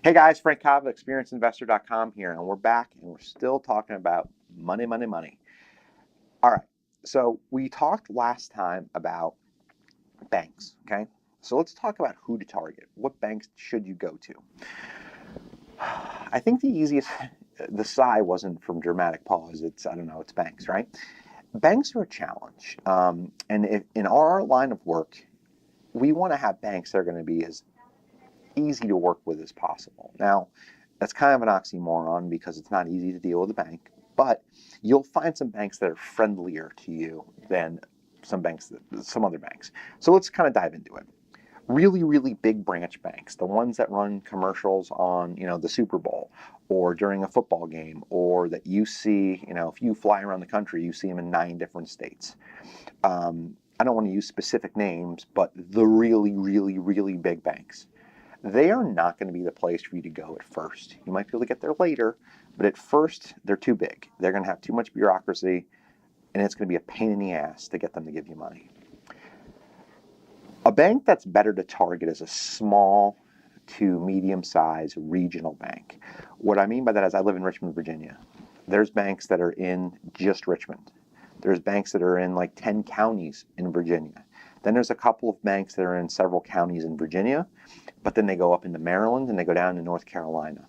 Hey guys, Frank Cava, experienceinvestor.com here, and we're back and we're still talking about money, money, money. All right, so we talked last time about banks, okay? So let's talk about who to target. What banks should you go to? I think the easiest, the sigh wasn't from dramatic pause, I don't know, it's banks, right? Banks are a challenge. In our line of work, we want to have banks that are going to be as easy to work with as possible. Now, that's kind of an oxymoron because it's not easy to deal with a bank, but you'll find some banks that are friendlier to you than some other banks. So let's kind of dive into it. Really, really big branch banks, the ones that run commercials on, the Super Bowl or during a football game, or that you see, if you fly around the country, you see them in 9 different states. I don't want to use specific names, but the really, really, really big banks. They are not going to be the place for you to go at first. You might be able to get there later, but at first, they're too big. They're going to have too much bureaucracy, and it's going to be a pain in the ass to get them to give you money. A bank that's better to target is a small to medium-sized regional bank. What I mean by that is I live in Richmond, Virginia. There's banks that are in just Richmond. There's banks that are in like 10 counties in Virginia. Then there's a couple of banks that are in several counties in Virginia, but then they go up into Maryland and they go down to North Carolina.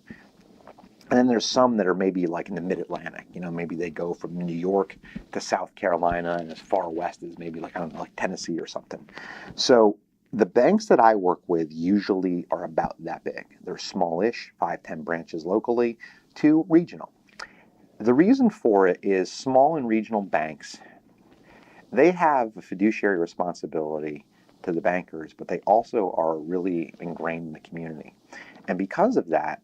And then there's some that are maybe like in the mid-Atlantic. Maybe they go from New York to South Carolina and as far west as maybe like Tennessee or something. So the banks that I work with usually are about that big. They're smallish, 5-10 branches locally to regional. The reason for it is small and regional banks, they have a fiduciary responsibility to the bankers, but they also are really ingrained in the community. And because of that,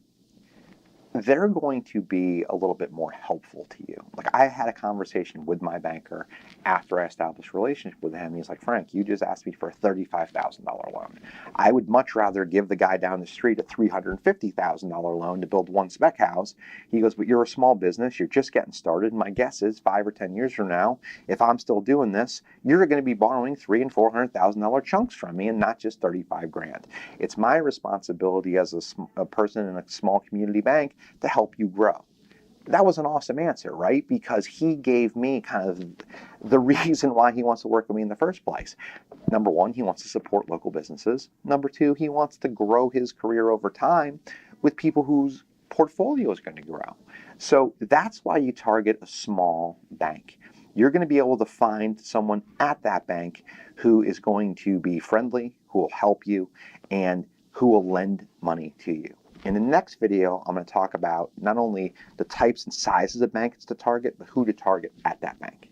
they're going to be a little bit more helpful to you. Like I had a conversation with my banker after I established a relationship with him. He's like, Frank, you just asked me for a $35,000 loan. I would much rather give the guy down the street a $350,000 loan to build one spec house. He goes, but you're a small business. You're just getting started. And my guess is 5 or 10 years from now, if I'm still doing this, you're going to be borrowing $300,000 and $400,000 chunks from me and not just 35 grand. It's my responsibility as a person in a small community bank to help you grow. That was an awesome answer, right? Because he gave me kind of the reason why he wants to work with me in the first place. Number one, he wants to support local businesses. Number two, he wants to grow his career over time with people whose portfolio is going to grow. So that's why you target a small bank. You're going to be able to find someone at that bank who is going to be friendly, who will help you, and who will lend money to you. In the next video, I'm going to talk about not only the types and sizes of banks to target, but who to target at that bank.